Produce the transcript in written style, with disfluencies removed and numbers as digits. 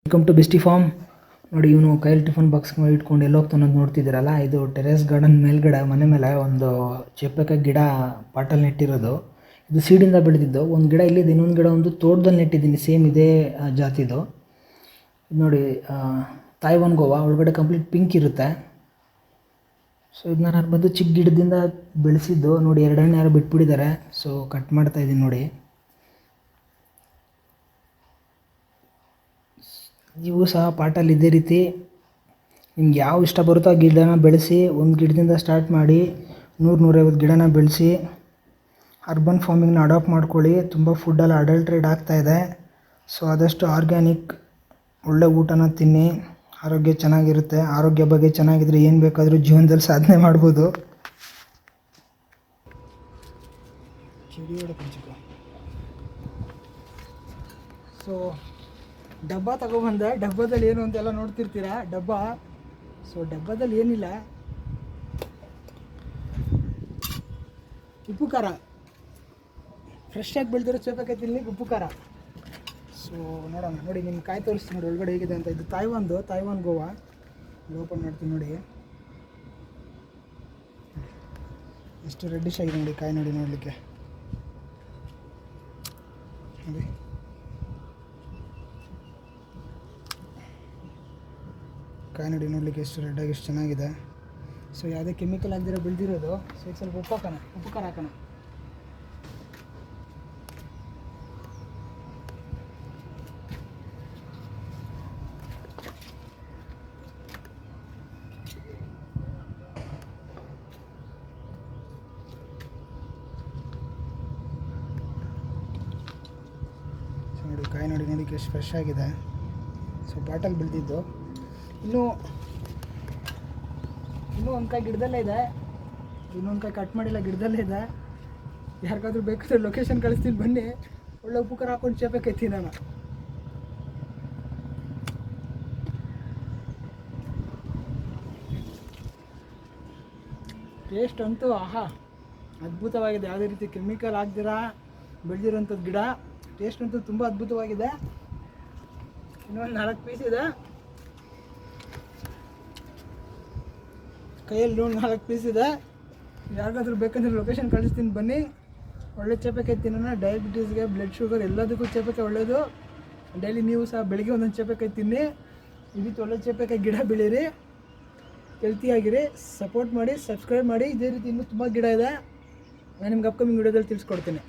Welcome to bestie form. ನೋಡಿ, ಇವನು ಕೈಯಲ್ಲಿ ಟಿಫನ್ ಬಾಕ್ಸ್ ಇಟ್ಕೊಂಡು ಎಲ್ಲಿ ಹೋಗ್ತಾನೆ ಅಂತ ನೋಡ್ತಿದ್ದೀರಲ್ಲ, ಇದು ಟೆರೇಸ್ ಗಾರ್ಡನ್ ಮೇಲ್ಗಡೆ ಮನೆ ಮೇಲೆ ಒಂದು ಚೇಪೆಕಾಯಿ ಗಿಡ ಪಾಟಲ್ಲಿ ನೆಟ್ಟಿರೋದು. ಇದು ಸೀಡಿಂದ ಬೆಳೆದಿದ್ದು. ಒಂದು ಗಿಡ ಇಲ್ಲಿದೆ, ಇನ್ನೊಂದು ಗಿಡ ಒಂದು ತೋಟದಲ್ಲಿ ನೆಟ್ಟಿದ್ದೀನಿ, ಸೇಮ್ ಇದೇ ಜಾತಿದು. ಇದು ನೋಡಿ, ತಾಯ್ವಾನ್ ಗೋವಾ ಒಳಗಡೆ ಕಂಪ್ಲೀಟ್ ಪಿಂಕ್ ಇರುತ್ತೆ. ಸೊ ಇದನ್ನ ನಾನು ಬಂದು ಚಿಕ್ಕ ಗಿಡದಿಂದ ಬೆಳೆಸಿದ್ದು. ನೋಡಿ, 2 ಹಣ್ಣು ಯಾರು ಬಿಟ್ಬಿಟ್ಟಿದ್ದಾರೆ. ಸೊ ಕಟ್ ಮಾಡ್ತಾಯಿದ್ದೀನಿ ನೋಡಿ. ನೀವು ಸಹ ಪಾಟಲ್ಲಿ ಇದೇ ರೀತಿ ನಿಮ್ಗೆ ಯಾವ ಇಷ್ಟ ಬರುತ್ತೋ ಆ ಗಿಡನ ಬೆಳೆಸಿ. ಒಂದು ಗಿಡದಿಂದ ಸ್ಟಾರ್ಟ್ ಮಾಡಿ 100-150 ಗಿಡನ ಬೆಳೆಸಿ ಅರ್ಬನ್ ಫಾರ್ಮಿಂಗ್ನ ಅಡಾಪ್ಟ್ ಮಾಡ್ಕೊಳ್ಳಿ. ತುಂಬ ಫುಡ್ಡೆಲ್ಲ ಅಡಲ್ಟ್ರೇಟ್ ಆಗ್ತಾಯಿದೆ. ಸೊ ಆದಷ್ಟು ಆರ್ಗ್ಯಾನಿಕ್ ಒಳ್ಳೆ ಊಟನ ತಿನ್ನಿ, ಆರೋಗ್ಯ ಚೆನ್ನಾಗಿರುತ್ತೆ. ಆರೋಗ್ಯ ಬಗ್ಗೆ ಚೆನ್ನಾಗಿದ್ರೆ ಏನು ಬೇಕಾದರೂ ಜೀವನದಲ್ಲಿ ಸಾಧನೆ ಮಾಡ್ಬೋದು. ಸೊ ಡಬ್ಬ ತಗೊಬಂದೆ. ಡಬ್ಬದಲ್ಲಿ ಏನು ಅಂತೆಲ್ಲ ನೋಡ್ತಿರ್ತೀರ ಡಬ್ಬ. ಸೊ ಡಬ್ಬದಲ್ಲಿ ಏನಿಲ್ಲ, ಉಪ್ಪು ಖಾರ, ಫ್ರೆಶ್ ಆಗಿ ಬೆಳೆದಿರೋ ಚೇಪೆಕಾಯಿ ತಿನ್ಲಿಕ್ಕೆ ಉಪ್ಪು ಖಾರ. ಸೊ ನೋಡೋಣ, ನೋಡಿ ನಿಮ್ಮ ಕಾಯಿ ತೋರಿಸ್ತೀನಿ ನೋಡಿ ಒಳಗಡೆ ಹೇಗಿದೆ ಅಂತ. ಇದು ತಾಯ್ವಾನ್ ಗೋವಾ. ಓಪನ್ ಮಾಡ್ತೀನಿ ನೋಡಿ, ಎಷ್ಟು ರೆಡ್ಡಿಶ್ ಆಗಿದೆ ನೋಡಿ ಕಾಯಿ. ನೋಡಿ ನೋಡಲಿಕ್ಕೆ ನೋಡಿ, ಕಾಯಿ ನೋಡಿ ನೋಡಲಿಕ್ಕೆ ಎಷ್ಟು ರೆಡ್ಡಾಗಿ ಎಷ್ಟು ಚೆನ್ನಾಗಿದೆ. ಸೊ ಯಾವುದೇ ಕೆಮಿಕಲ್ ಆಗದಿರೋ ಬೆಳೆದಿರೋದು. ಸೊ ಈಗ ಸ್ವಲ್ಪ ಉಪ್ಪು ಖಾರ ಹಾಕೋಣ. ಸೊ ನೋಡಿ ಕಾಯಿ ನೋಡಲಿಕ್ಕೆ ಎಷ್ಟು ಫ್ರೆಶ್ ಆಗಿದೆ. ಸೊ ಬಾಟಲ್ ಬೆಳೆದಿದ್ದು. ಇನ್ನೂ ಒಂದು ಕಾಯಿ ಗಿಡದಲ್ಲೇ ಇದೆ, ಇನ್ನೊಂದು ಕಾಯಿ ಕಟ್ ಮಾಡಿಲ್ಲ, ಗಿಡದಲ್ಲೇ ಇದೆ. ಯಾರಿಗಾದ್ರೂ ಬೇಕಾದ್ರೆ ಲೊಕೇಶನ್ ಕಳಿಸ್ತೀನಿ, ಬನ್ನಿ. ಒಳ್ಳೆ ಉಪ್ಪು ಖಾರ ಹಾಕೊಂಡು ಚೇಪೆಕಾಯಿ ತಿನ್ನೋಣ. ಟೇಸ್ಟ್ ಅಂತೂ ಆಹಾ ಅದ್ಭುತವಾಗಿದೆ. ಯಾವುದೇ ರೀತಿ ಕೆಮಿಕಲ್ ಹಾಕ್ದಿರ ಬೆಳೆದಿರೋಂಥದ್ದು ಗಿಡ. ಟೇಸ್ಟ್ ಅಂತೂ ತುಂಬ ಅದ್ಭುತವಾಗಿದೆ. ಇನ್ನೊಂದು 4 ಪೀಸ್ ಇದೆ ಕೈಯಲ್ಲಿ. 4 ಪೀಸ್ ಇದೆ. ಯಾರಿಗಾದ್ರೂ ಬೇಕಂದ್ರೆ ಲೊಕೇಶನ್ ಕಳಿಸ್ತೀನಿ, ಬನ್ನಿ. ಒಳ್ಳೆ ಚೇಪೆಕಾಯಿ ತಿನ್ನೋಣ. ಡಯಾಬಿಟೀಸ್ಗೆ, ಬ್ಲಡ್ ಶುಗರ್ ಎಲ್ಲದಕ್ಕೂ ಚೇಪೆಕಾಯಿ ಒಳ್ಳೆಯದು. ಡೈಲಿ ನೀವು ಸಹ ಬೆಳಗ್ಗೆ ಒಂದೊಂದು ಚೇಪೆಕಾಯಿ ತಿನ್ನಿ. ಈ ರೀತಿ ಒಳ್ಳೆ ಚೇಪೆಕಾಯಿ ಗಿಡ ಬೆಳೀರಿ, ಹೆಲ್ತಿಯಾಗಿರಿ. ಸಪೋರ್ಟ್ ಮಾಡಿ, ಸಬ್ಸ್ಕ್ರೈಬ್ ಮಾಡಿ. ಇದೇ ರೀತಿ ಇನ್ನೂ ತುಂಬ ಗಿಡ ಇದೆ, ನಾನು ನಿಮ್ಗೆ ಅಪ್ಕಮಿಂಗ್ ವಿಡಿಯೋದಲ್ಲಿ ತಿಳಿಸ್ಕೊಡ್ತೀನಿ.